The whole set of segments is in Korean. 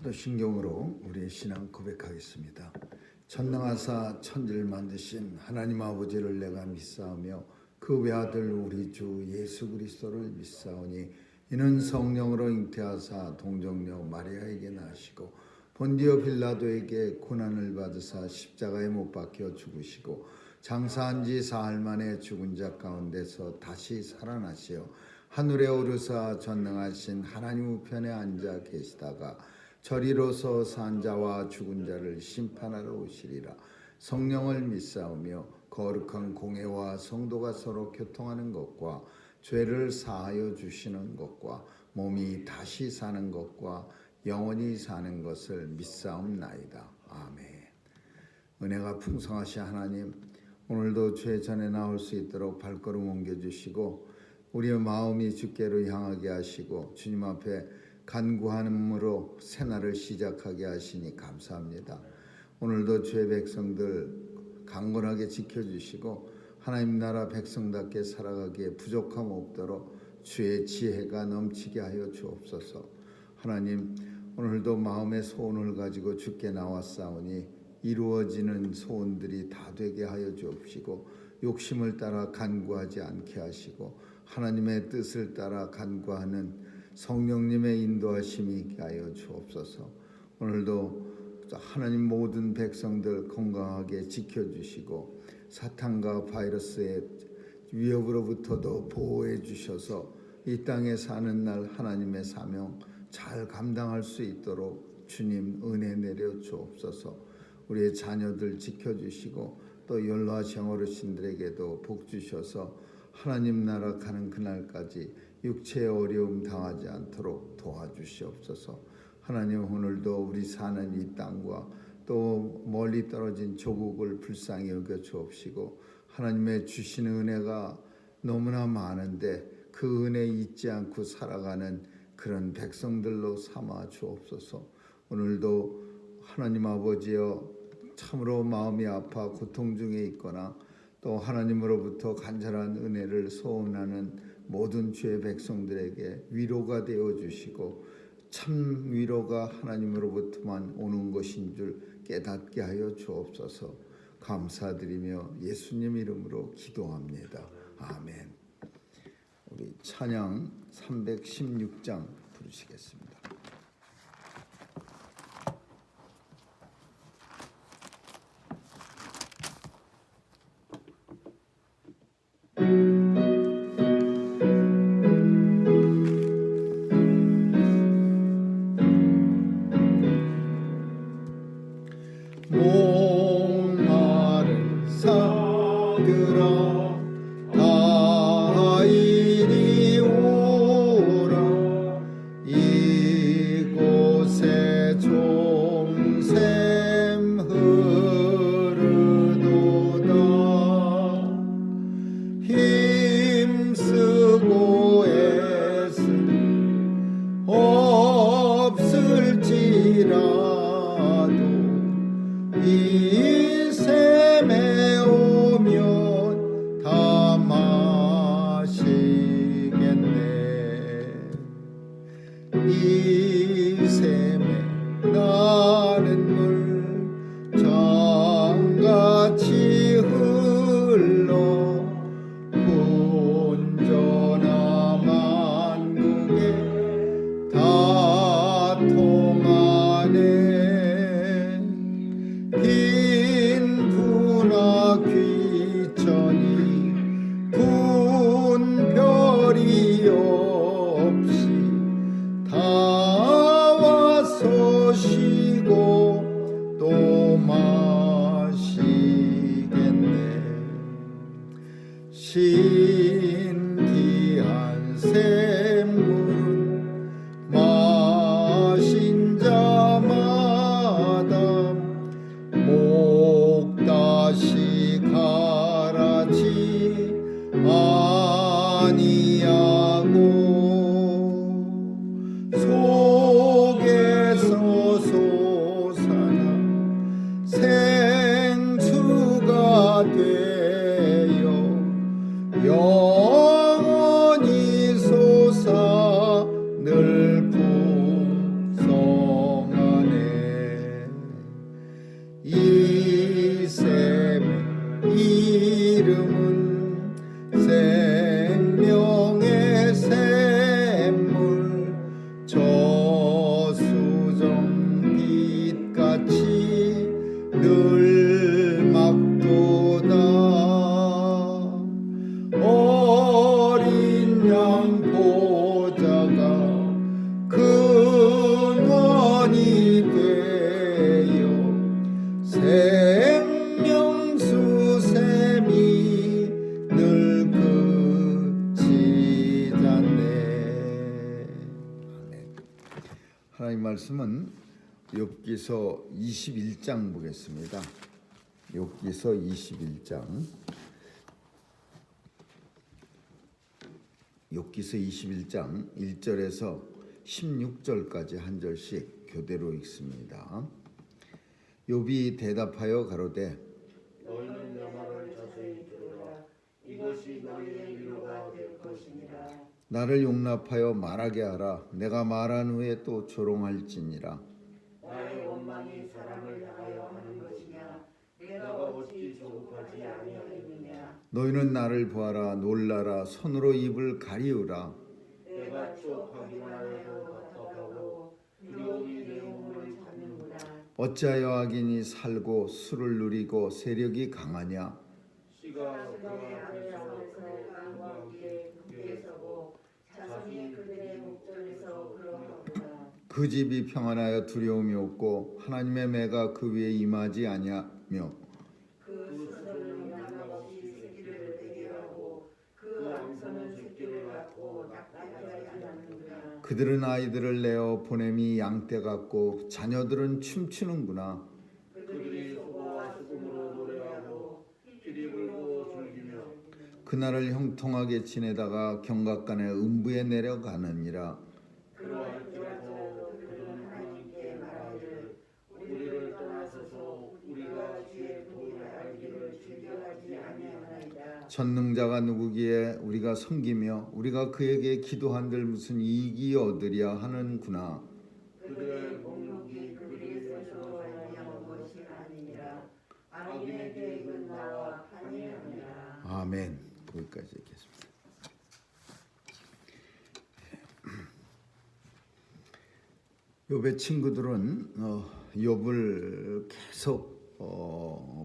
사도신경으로 우리의 신앙 고백하겠습니다. 전능하사 천지를 만드신 하나님 아버지를 내가 믿사오며 그 외아들 우리 주 예수 그리스도를 믿사오니 이는 성령으로 잉태하사 동정녀 마리아에게 나시고 본디오 빌라도에게 고난을 받으사 십자가에 못 박혀 죽으시고 장사한 지 사흘 만에 죽은 자 가운데서 다시 살아나시어 하늘에 오르사 전능하신 하나님 우편에 앉아 계시다가 저리로서 산 자와 죽은 자를 심판하러 오시리라. 성령을 믿사오며 거룩한 공회와 성도가 서로 교통하는 것과 죄를 사하여 주시는 것과 몸이 다시 사는 것과 영원히 사는 것을 믿사옵나이다. 아멘. 은혜가 풍성하신 하나님, 오늘도 죄 전에 나올 수 있도록 발걸음 옮겨주시고 우리의 마음이 주께로 향하게 하시고 주님 앞에 간구함으로 새날을 시작하게 하시니 감사합니다. 오늘도 주의 백성들 강건하게 지켜주시고 하나님 나라 백성답게 살아가기에 부족함 없도록 주의 지혜가 넘치게 하여 주옵소서. 하나님, 오늘도 마음의 소원을 가지고 주께 나왔사오니 이루어지는 소원들이 다 되게 하여 주옵시고 욕심을 따라 간구하지 않게 하시고 하나님의 뜻을 따라 간구하는 성령님의 인도하심이 있게 하여 주옵소서. 오늘도 하나님 모든 백성들 건강하게 지켜주시고 사탄과 바이러스의 위협으로부터도 보호해 주셔서 이 땅에 사는 날 하나님의 사명 잘 감당할 수 있도록 주님 은혜 내려 주옵소서. 우리의 자녀들 지켜주시고 또 연로하신 어르신들에게도 복 주셔서 하나님 나라 가는 그날까지 육체의 어려움 당하지 않도록 도와주시옵소서. 하나님, 오늘도 우리 사는 이 땅과 또 멀리 떨어진 조국을 불쌍히 여겨 주옵시고 하나님의 주시는 은혜가 너무나 많은데 그 은혜 잊지 않고 살아가는 그런 백성들로 삼아 주옵소서. 오늘도 하나님 아버지여 참으로 마음이 아파 고통 중에 있거나 또 하나님으로부터 간절한 은혜를 소원하는 모든 주의 백성들에게 위로가 되어 주시고 참 위로가 하나님으로부터만 오는 것인 줄 깨닫게 하여 주옵소서. 감사드리며 예수님 이름으로 기도합니다. 아멘. 우리 찬양 316장 부르시겠습니다. 목마른 사들아 다 이리 오라. 이곳에 종샘 흐르도다. 힘쓰고 애쓰니 없을지라도 이 샘에 오면 다 마시겠네. 이 샘에 나는 물 장같이 흘러 혼전한 만국에 다 통하네. 빈부나 귀천이 분별이 없이 다 하나님 말씀은 욥기서 21장 보겠습니다. 욥기서 21장. 욥기서 21장 1절에서 16절까지 한 절씩 교대로 읽습니다. 욥이 대답하여 가로되 너희는 내 말을 자세히 들으라. 이것이 너희의 위로가 될 것이니라. 나를 용납하여 말하게 하라. 내가 말한 후에 또 조롱할지니라. 나의 원망이 사람을 향하여 하는 것이냐? 내가 어찌 조급하지 아니하겠느냐? 너희는 나를 보아라. 놀라라. 손으로 입을 가리우라. 내가 추억하기만 해도 답답하고 두려움이 내 몸을 잡는구나. 어찌하여 악인이 살고 술을 누리고 세력이 강하냐? 씨가 그의 앞에서 강과 함께 굳게 서고 자손이 그들의 목전에서 그러하구나. 그 집이 평안하여 두려움이 없고 하나님의 매가 그 위에 임하지 아니하며 그 스스로는 나감없이 새끼를 되게 하고 그 암소는 새끼를 낳고 낙타하지 않는구나. 그들은 아이들을 내어 보냄이 양떼 같고 자녀들은 춤추는구나. 그들이 소고와 수금으로 노래하고 피리 불고 즐기며 그날을 형통하게 지내다가 경각간에 음부에 내려가느니라. 그러할지라도 그들은 하나님께 말하기를 우리를 떠나소서. 우리가 주의 복을 알기를 즐겨하지 아니하나이다. 전능자가 누구기에 우리가 섬기며 우리가 그에게 기도한들 무슨 이익이 얻으랴 하는구나. 그들의 목록이 그들에게서 아니한 것이 아니니라. 악인의 계획은 나와 판이하니라. 아멘. 거기까지 읽겠습니다. 욥의 친구들은 욥을 계속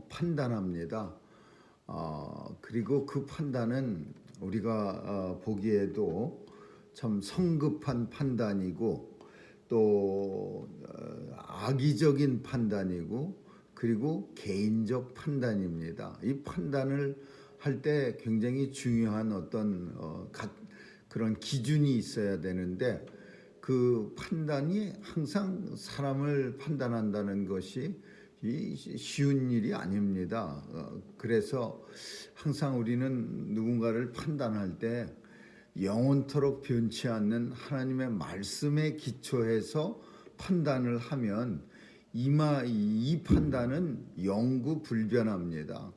판단합니다. 그리고 그 판단은 우리가 보기에도 참 성급한 판단이고 또 악의적인 판단이고 그리고 개인적 판단입니다. 이 판단을 할 때 굉장히 중요한 어떤 그런 기준이 있어야 되는데 그 판단이 항상 사람을 판단한다는 것이 쉬운 일이 아닙니다. 그래서 항상 우리는 누군가를 판단할 때 영원토록 변치 않는 하나님의 말씀에 기초해서 판단을 하면 이 판단은 영구 불변합니다.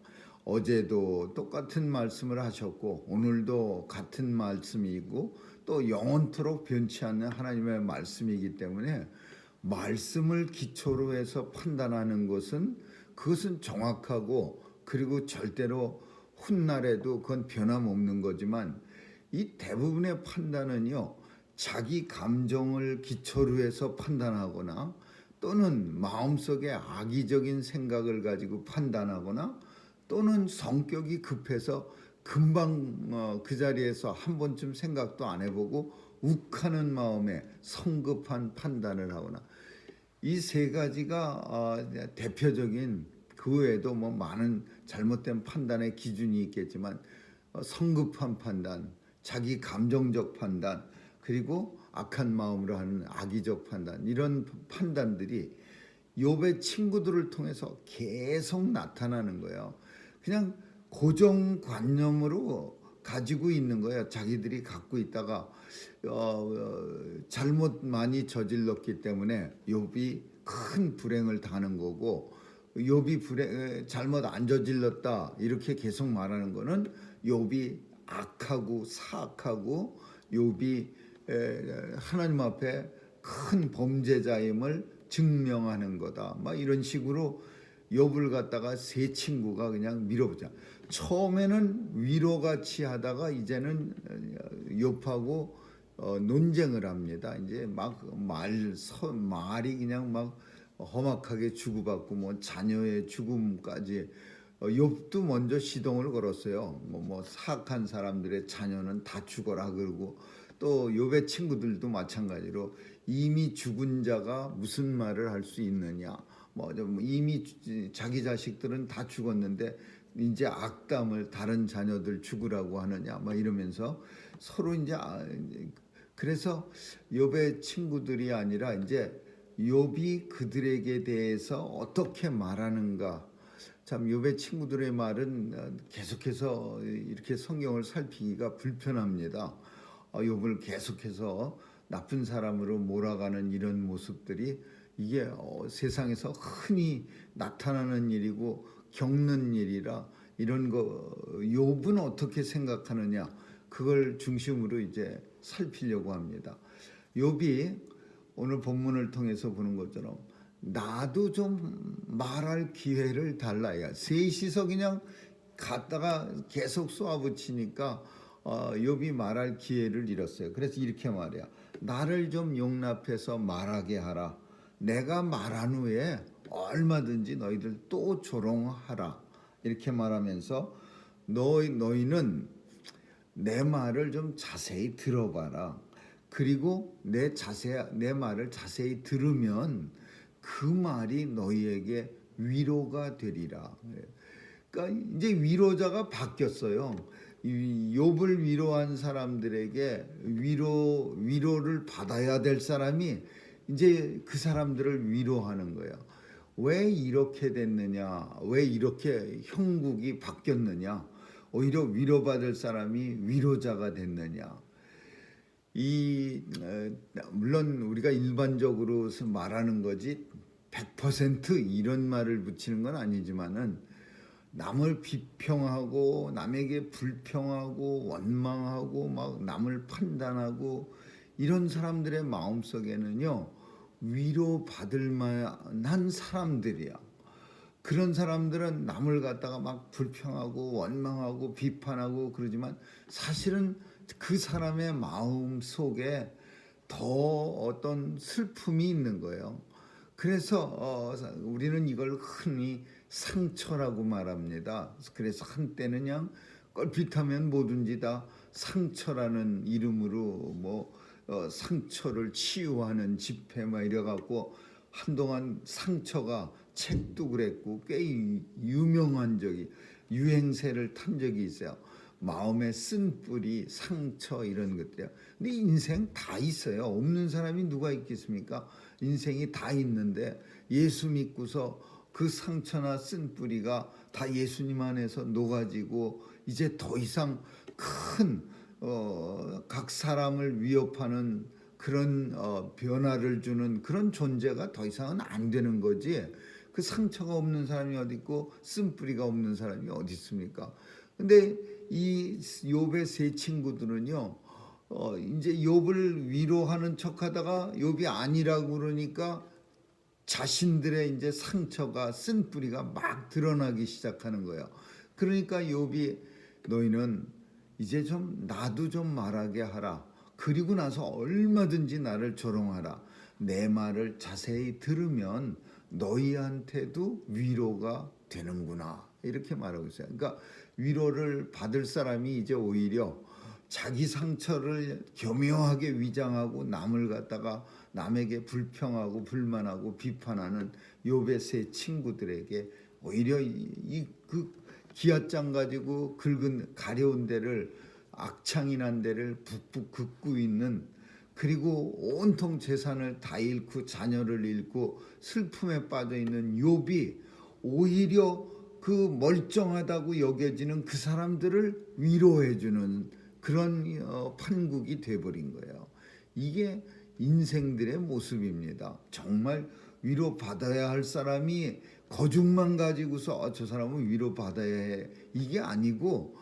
어제도 똑같은 말씀을 하셨고 오늘도 같은 말씀이고 또 영원토록 변치 않는 하나님의 말씀이기 때문에 말씀을 기초로 해서 판단하는 그것은 정확하고 그리고 절대로 훗날에도 그건 변함없는 거지만 이 대부분의 판단은요 자기 감정을 기초로 해서 판단하거나 또는 마음속에 악의적인 생각을 가지고 판단하거나 또는 성격이 급해서 금방 그 자리에서 한 번쯤 생각도 안 해보고 욱하는 마음에 성급한 판단을 하거나 이 세 가지가 대표적인 그 외에도 뭐 많은 잘못된 판단의 기준이 있겠지만 성급한 판단, 자기 감정적 판단 그리고 악한 마음으로 하는 악의적 판단 이런 판단들이 욥의 친구들을 통해서 계속 나타나는 거예요. 그냥 고정관념으로 가지고 있는 거예요. 자기들이 갖고 있다가 잘못 많이 저질렀기 때문에 욥이 큰 불행을 당하는 거고 욥이 잘못 안 저질렀다 이렇게 계속 말하는 거는 욥이 악하고 사악하고 욥이 하나님 앞에 큰 범죄자임을 증명하는 거다. 막 이런 식으로 욥을 갖다가 세 친구가 그냥 밀어보자. 처음에는 위로같이 하다가 이제는 욥하고 논쟁을 합니다. 이제 막 말이 그냥 막 험악하게 주고받고 뭐 자녀의 죽음까지 욥도 먼저 시동을 걸었어요. 뭐 사악한 사람들의 자녀는 다 죽어라 그러고 또 욥의 친구들도 마찬가지로 이미 죽은 자가 무슨 말을 할 수 있느냐. 뭐 이미 자기 자식들은 다 죽었는데 이제 악담을 다른 자녀들 죽으라고 하느냐. 뭐 이러면서 서로 이제 그래서 욥의 친구들이 아니라 이제 욥이 그들에게 대해서 어떻게 말하는가. 참 욥의 친구들의 말은 계속해서 이렇게 성경을 살피기가 불편합니다. 욥을 계속해서 나쁜 사람으로 몰아가는 이런 모습들이 이게 세상에서 흔히 나타나는 일이고 겪는 일이라 이런 거 욥은 어떻게 생각하느냐 그걸 중심으로 이제 살피려고 합니다. 욥이 오늘 본문을 통해서 보는 것처럼 나도 좀 말할 기회를 달라야 셋이서 그냥 갔다가 계속 쏘아붙이니까 욥이 말할 기회를 잃었어요. 그래서 이렇게 말해요. 나를 좀 용납해서 말하게 하라. 내가 말한 후에 얼마든지 너희들 또 조롱하라. 이렇게 말하면서 너희는 내 말을 좀 자세히 들어봐라. 그리고 내 말을 자세히 들으면 그 말이 너희에게 위로가 되리라. 그러니까 이제 위로자가 바뀌었어요. 욥을 위로한 사람들에게 위로를 받아야 될 사람이 이제 그 사람들을 위로하는 거예요. 왜 이렇게 됐느냐? 왜 이렇게 형국이 바뀌었느냐? 오히려 위로받을 사람이 위로자가 됐느냐? 물론 우리가 일반적으로 말하는 거지 100% 이런 말을 붙이는 건 아니지만은 남을 비평하고 남에게 불평하고 원망하고 막 남을 판단하고 이런 사람들의 마음속에는요 위로받을 만한 사람들이야. 그런 사람들은 남을 갖다가 막 불평하고 원망하고 비판하고 그러지만 사실은 그 사람의 마음 속에 더 어떤 슬픔이 있는 거예요. 그래서 우리는 이걸 흔히 상처라고 말합니다. 그래서 한때는 그냥 껄핏하면 뭐든지 다 상처라는 이름으로 상처를 치유하는 집회 막 이래갖고 한동안 상처가 책도 그랬고 꽤 유명한 적이 유행세를 탄 적이 있어요. 마음에 쓴 뿌리, 상처 이런 것들이야. 근데 인생 다 있어요. 없는 사람이 누가 있겠습니까? 인생이 다 있는데 예수 믿고서 그 상처나 쓴 뿌리가 다 예수님 안에서 녹아지고 이제 더 이상 큰 각 사람을 위협하는 그런 변화를 주는 그런 존재가 더 이상은 안 되는 거지. 그 상처가 없는 사람이 어디 있고 쓴 뿌리가 없는 사람이 어디 있습니까? 근데 이 욥의 세 친구들은요, 이제 욥을 위로하는 척하다가 욥이 아니라고 그러니까 자신들의 이제 상처가 쓴 뿌리가 막 드러나기 시작하는 거예요. 그러니까 욥이 너희는 이제 좀 나도 좀 말하게 하라. 그리고 나서 얼마든지 나를 조롱하라. 내 말을 자세히 들으면 너희한테도 위로가 되는구나. 이렇게 말하고 있어요. 그러니까 위로를 받을 사람이 이제 오히려 자기 상처를 교묘하게 위장하고 남을 갖다가 남에게 불평하고 불만하고 비판하는 욥의 세 친구들에게 오히려 그 기앗장 가지고 긁은 가려운 데를 악창이 난 데를 북북 긁고 있는 그리고 온통 재산을 다 잃고 자녀를 잃고 슬픔에 빠져 있는 욥이 오히려 그 멀쩡하다고 여겨지는 그 사람들을 위로해주는 그런 판국이 돼버린 거예요. 이게 인생들의 모습입니다. 정말 위로받아야 할 사람이 거죽만 가지고서 저 사람은 위로받아야 해. 이게 아니고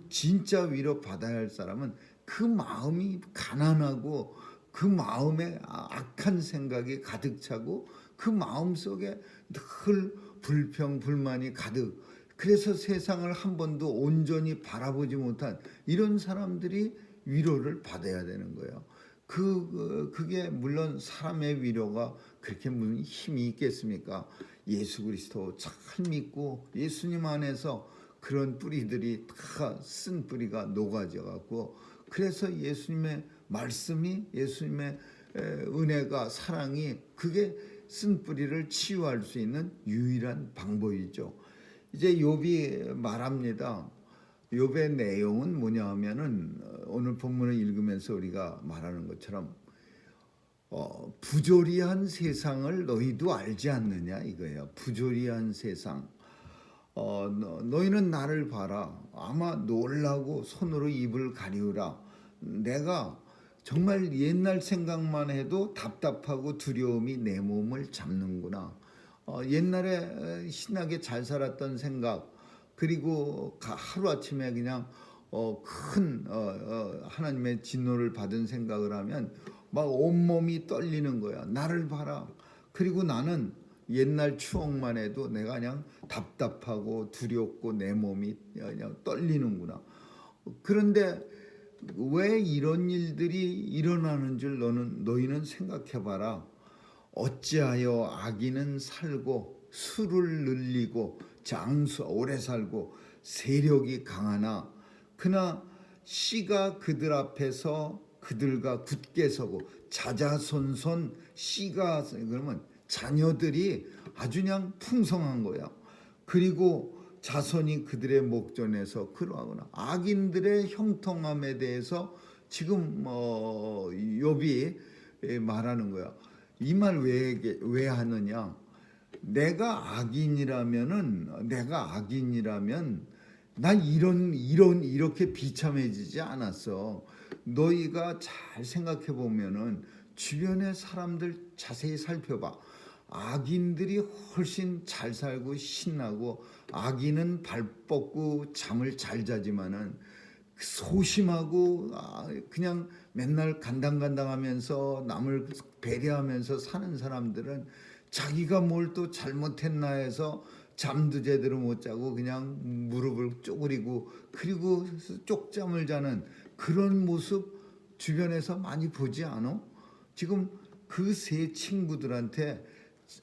진짜 위로받아야 할 사람은 그 마음이 가난하고 그 마음에 악한 생각이 가득 차고 그 마음속에 늘 불평 불만이 가득 그래서 세상을 한 번도 온전히 바라보지 못한 이런 사람들이 위로를 받아야 되는 거예요. 그게 물론 사람의 위로가 그렇게 무슨 힘이 있겠습니까? 예수 그리스도 잘 믿고 예수님 안에서 그런 뿌리들이 다 쓴 뿌리가 녹아져 갖고 그래서 예수님의 말씀이 예수님의 은혜가 사랑이 그게 쓴 뿌리를 치유할 수 있는 유일한 방법이죠. 이제 욥이 말합니다. 욥의 내용은 뭐냐 하면은 오늘 본문을 읽으면서 우리가 말하는 것처럼 부조리한 세상을 너희도 알지 않느냐 이거예요. 부조리한 세상. 너희는 나를 봐라. 아마 놀라고 손으로 입을 가리우라. 내가 정말 옛날 생각만 해도 답답하고 두려움이 내 몸을 잡는구나. 옛날에 신나게 잘 살았던 생각, 그리고 하루아침에 그냥 큰 하나님의 진노를 받은 생각을 하면 막 온몸이 떨리는 거야. 나를 봐라. 그리고 나는 옛날 추억만 해도 내가 그냥 답답하고 두렵고 내 몸이 그냥 떨리는구나. 그런데 왜 이런 일들이 일어나는 줄 너희는 생각해봐라. 어찌하여 악인은 살고 수를 늘리고 오래 살고 세력이 강하나 그나 씨가 그들 앞에서 그들과 굳게 서고 자자손손 씨가 그러면 자녀들이 아주 그냥 풍성한 거야. 그리고 자손이 그들의 목전에서 그러하거나 악인들의 형통함에 대해서 지금 욥이 말하는 거야. 이 말 왜 하느냐? 내가 악인이라면 난 이렇게 비참해지지 않았어. 너희가 잘 생각해 보면은 주변의 사람들 자세히 살펴봐. 악인들이 훨씬 잘 살고 신나고 악인은 발 뻗고 잠을 잘 자지만은 소심하고 그냥 맨날 간당간당하면서 남을 배려하면서 사는 사람들은 자기가 뭘 또 잘못했나 해서 잠도 제대로 못 자고 그냥 무릎을 쪼그리고 그리고 쪽잠을 자는 그런 모습 주변에서 많이 보지 않아? 지금 그 세 친구들한테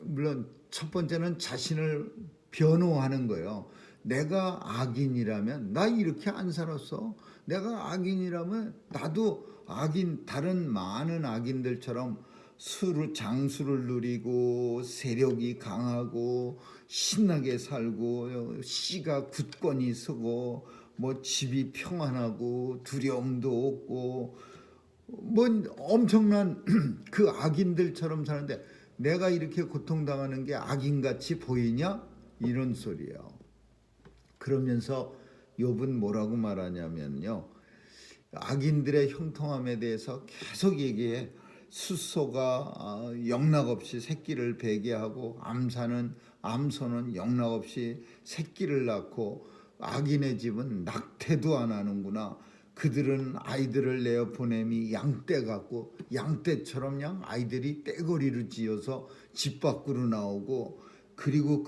물론 첫 번째는 자신을 변호하는 거예요. 내가 악인이라면 나 이렇게 안 살았어. 내가 악인이라면 나도 다른 많은 악인들처럼 장수를 누리고 세력이 강하고 신나게 살고 씨가 굳건히 서고 뭐 집이 평안하고 두려움도 없고 뭐 엄청난 그 악인들처럼 사는데 내가 이렇게 고통당하는 게 악인같이 보이냐? 이런 소리예요. 그러면서 욥은 뭐라고 말하냐면요. 악인들의 형통함에 대해서 계속 얘기해. 숫소가 영락없이 새끼를 베게 하고 암소는 영락없이 새끼를 낳고 악인의 집은 낙태도 안 하는구나. 그들은 아이들을 내어 보냄이 양떼 같고 양떼처럼 그냥 아이들이 떼거리를 지어서 집 밖으로 나오고 그리고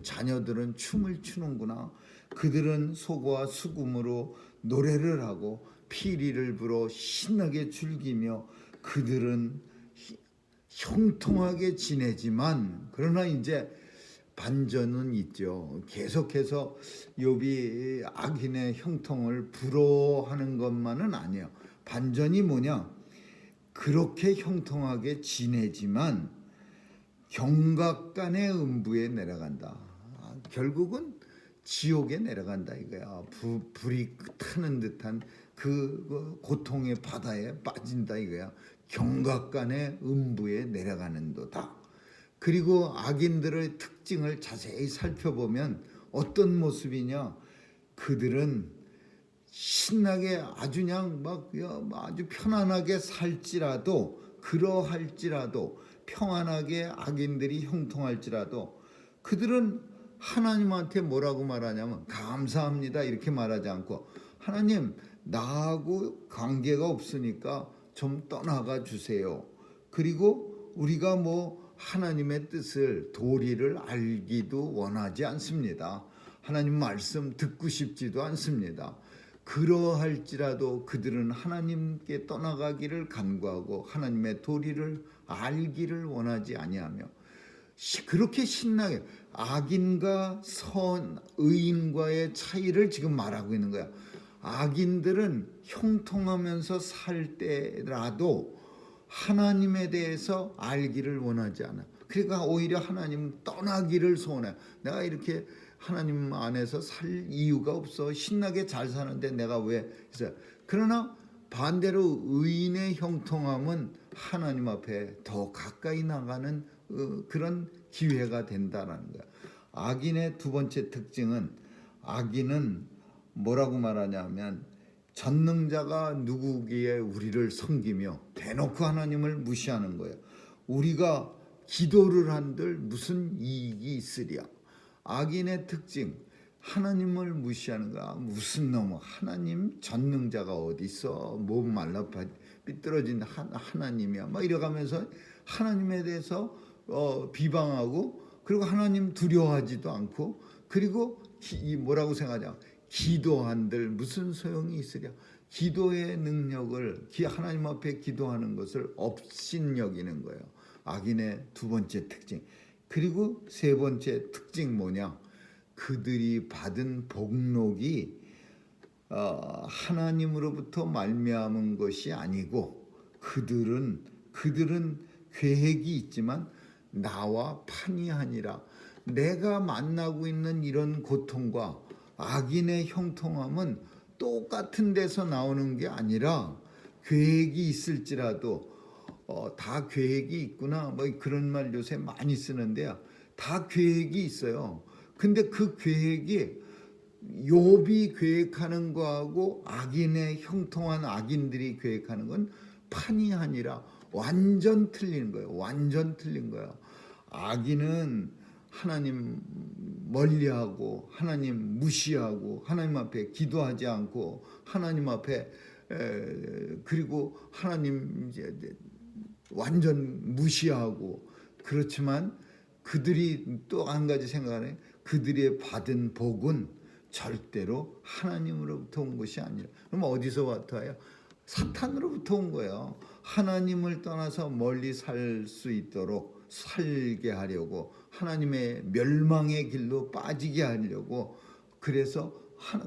자녀들은 춤을 추는구나. 그들은 소고와 수금으로 노래를 하고 피리를 불어 신나게 즐기며 그들은 형통하게 지내지만 그러나 이제 반전은 있죠. 계속해서 욥이 악인의 형통을 부러워하는 것만은 아니에요. 반전이 뭐냐? 그렇게 형통하게 지내지만 경각간의 음부에 내려간다. 결국은 지옥에 내려간다 이거야. 불이 타는 듯한 그 고통의 바다에 빠진다 이거야. 경각간의 음부에 내려가는도다. 그리고 악인들의 특징을 자세히 살펴보면 어떤 모습이냐? 그들은 신나게 아주 그냥 아주 편안하게 살지라도 그러할지라도 평안하게 악인들이 형통할지라도 그들은 하나님한테 뭐라고 말하냐면 감사합니다 이렇게 말하지 않고 하나님 나하고 관계가 없으니까 좀 떠나가 주세요. 그리고 우리가 하나님의 뜻을 도리를 알기도 원하지 않습니다. 하나님 말씀 듣고 싶지도 않습니다. 그러할지라도 그들은 하나님께 떠나가기를 간구하고 하나님의 도리를 알기를 원하지 아니하며 그렇게 신나게 악인과 의인과의 차이를 지금 말하고 있는 거야. 악인들은 형통하면서 살 때라도 하나님에 대해서 알기를 원하지 않아. 그러니까 오히려 하나님 떠나기를 소원해. 내가 이렇게 하나님 안에서 살 이유가 없어. 신나게 잘 사는데 내가 왜 있어요? 그러나 반대로 의인의 형통함은 하나님 앞에 더 가까이 나가는 그런 기회가 된다는 거야. 악인의 두 번째 특징은, 악인은 뭐라고 말하냐면 전능자가 누구기에 우리를 섬기며 대놓고 하나님을 무시하는 거예요. 우리가 기도를 한들 무슨 이익이 있으랴. 악인의 특징, 하나님을 무시하는 거야. 무슨 놈, 하나님 전능자가 어디 있어? 몸 말라 삐뚤어진 하나님이야. 막 이래가면서 하나님에 대해서 비방하고, 그리고 하나님 두려워하지도 않고, 그리고 뭐라고 생각하냐? 기도한들 무슨 소용이 있으랴. 기도의 능력을, 하나님 앞에 기도하는 것을 업신여기는 거예요. 악인의 두 번째 특징. 그리고 세 번째 특징 뭐냐? 그들이 받은 복록이 하나님으로부터 말미암은 것이 아니고, 그들은 계획이 있지만 나와 판이하니라. 내가 만나고 있는 이런 고통과 악인의 형통함은 똑같은 데서 나오는 게 아니라, 계획이 있을지라도 다 계획이 있구나, 뭐 그런 말 요새 많이 쓰는데요. 다 계획이 있어요. 근데 그 계획이 욥이 계획하는 거하고 악인의 형통한 악인들이 계획하는 건 판이 아니라 완전 틀린 거예요. 완전 틀린 거예요. 악인은 하나님 멀리하고 하나님 무시하고 하나님 앞에 기도하지 않고 하나님 앞에 그리고 하나님 이제 완전 무시하고, 그렇지만 그들이 또 한 가지 생각하네. 그들이 받은 복은 절대로 하나님으로부터 온 것이 아니라, 그럼 어디서부터 와요? 사탄으로부터 온 거예요. 하나님을 떠나서 멀리 살 수 있도록 살게 하려고, 하나님의 멸망의 길로 빠지게 하려고, 그래서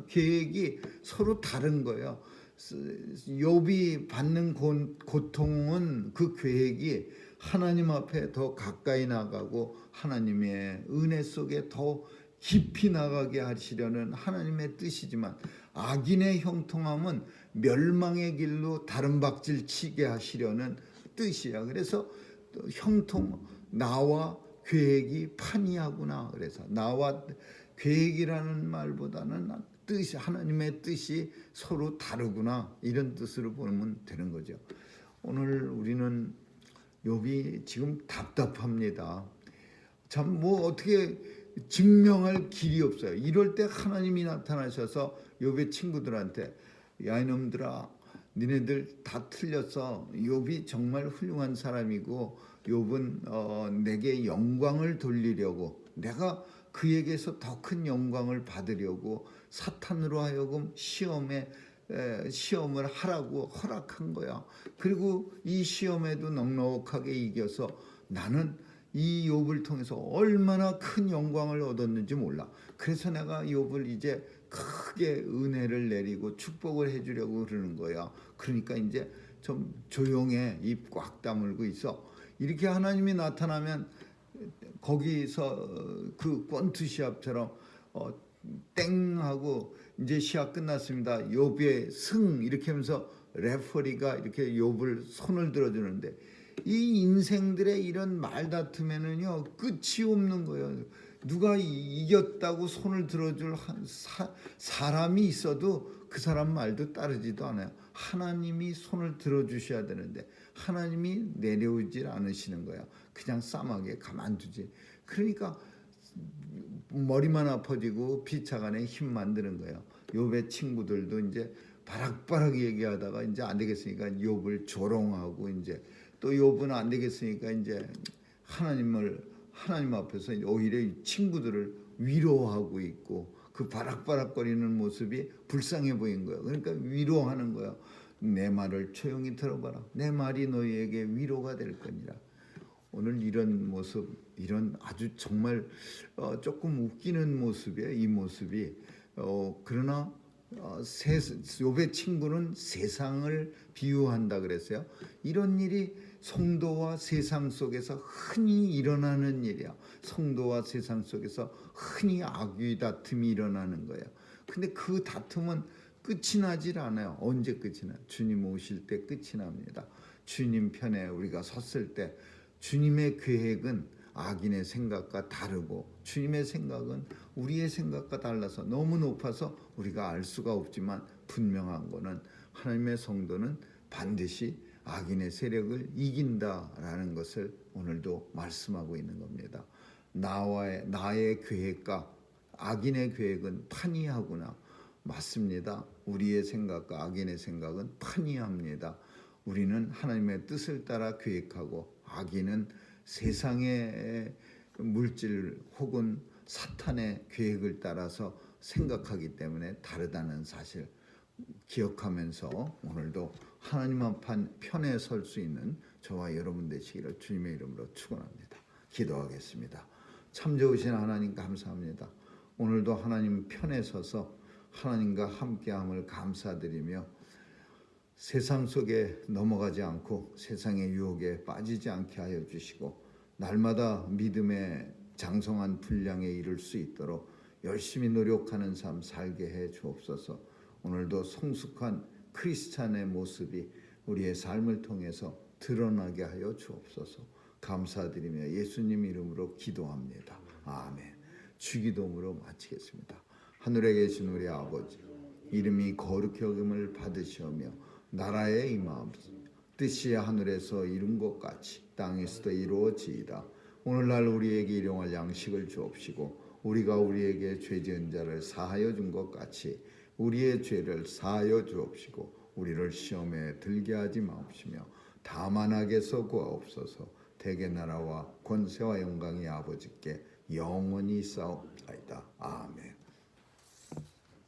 계획이 서로 다른 거예요. 욥이 받는 고통은 그 계획이 하나님 앞에 더 가까이 나가고 하나님의 은혜 속에 더 깊이 나가게 하시려는 하나님의 뜻이지만, 악인의 형통함은 멸망의 길로 다른 박질 치게 하시려는 뜻이야. 그래서 나와 계획이 판이하구나. 그래서 나와 계획이라는 말보다는 뜻이, 하나님의 뜻이 서로 다르구나, 이런 뜻으로 보면 되는 거죠. 오늘 우리는 욥이 지금 답답합니다. 참 뭐 어떻게 증명할 길이 없어요. 이럴 때 하나님이 나타나셔서 욥의 친구들한테, 야 이놈들아, 니네들 다 틀렸어. 욥이 정말 훌륭한 사람이고 욥은 내게 영광을 돌리려고, 내가 그에게서 더 큰 영광을 받으려고 사탄으로 하여금 시험을 하라고 허락한 거야. 그리고 이 시험에도 넉넉하게 이겨서 나는 이 욥을 통해서 얼마나 큰 영광을 얻었는지 몰라. 그래서 내가 욥을 이제 크게 은혜를 내리고 축복을 해주려고 그러는 거야. 그러니까 이제 좀 조용해, 입 꽉 다물고 있어. 이렇게 하나님이 나타나면 거기서 그 권투 시합처럼 땡 하고 이제 시합 끝났습니다, 욥의 승, 이렇게 하면서 레퍼리가 이렇게 욥을 손을 들어주는데, 이 인생들의 이런 말다툼에는요 끝이 없는 거예요. 누가 이겼다고 손을 들어줄 사람이 있어도 그 사람 말도 따르지도 않아요. 하나님이 손을 들어주셔야 되는데 하나님이 내려오질 않으시는 거야. 그냥 싸하게 가만두지. 그러니까 머리만 아파지고 피차간에 힘 만드는 거예요. 욥의 친구들도 이제 바락바락 얘기하다가 이제 안 되겠으니까 욥을 조롱하고, 이제 또 욥은 안 되겠으니까 이제 하나님 앞에서 오히려 친구들을 위로하고 있고, 그 바락바락거리는 모습이 불쌍해 보인 거예요. 그러니까 위로하는 거예요. 내 말을 조용히 들어봐라. 내 말이 너희에게 위로가 될 거니라. 오늘 이런 모습, 이런 아주 정말 조금 웃기는 모습이에요. 이 모습이. 그러나 욥의 친구는 세상을 비유한다 그랬어요. 이런 일이 성도와 세상 속에서 흔히 일어나는 일이야. 성도와 세상 속에서 흔히 악의 다툼이 일어나는 거야. 근데 그 다툼은 끝이 나질 않아요. 언제 끝이 나요? 주님 오실 때 끝이 납니다. 주님 편에 우리가 섰을 때 주님의 계획은 악인의 생각과 다르고 주님의 생각은 우리의 생각과 달라서 너무 높아서 우리가 알 수가 없지만 분명한 거는 하나님의 성도는 반드시 악인의 세력을 이긴다라는 것을 오늘도 말씀하고 있는 겁니다. 나의 계획과 악인의 계획은 판이하구나. 맞습니다. 우리의 생각과 악인의 생각은 판이합니다. 우리는 하나님의 뜻을 따라 계획하고 악인은 세상의 물질 혹은 사탄의 계획을 따라서 생각하기 때문에 다르다는 사실 기억하면서 오늘도 하나님 편에 설 수 있는 저와 여러분 되시기를 주님의 이름으로 축원합니다. 기도하겠습니다. 참 좋으신 하나님 감사합니다. 오늘도 하나님 편에 서서 하나님과 함께함을 감사드리며 세상 속에 넘어가지 않고 세상의 유혹에 빠지지 않게 하여 주시고 날마다 믿음의 장성한 분량에 이를 수 있도록 열심히 노력하는 삶 살게 해 주옵소서. 오늘도 성숙한 크리스찬의 모습이 우리의 삶을 통해서 드러나게 하여 주옵소서. 감사드리며 예수님 이름으로 기도합니다. 아멘. 주기도문으로 마치겠습니다. 하늘에 계신 우리 아버지, 이름이 거룩히 여김을 받으시오며 나라의 임하옵소서. 뜻이 하늘에서 이룬 것 같이 땅에서도 이루어지이다. 오늘날 우리에게 일용할 양식을 주옵시고 우리가 우리에게 죄 지은 자를 사하여 준 것 같이 우리의 죄를 사하여 주옵시고 우리를 시험에 들게 하지 마옵시며 다만 악에서 구하옵소서. 대개 나라와 권세와 영광이 아버지께 영원히 있사옵나이다. 아멘.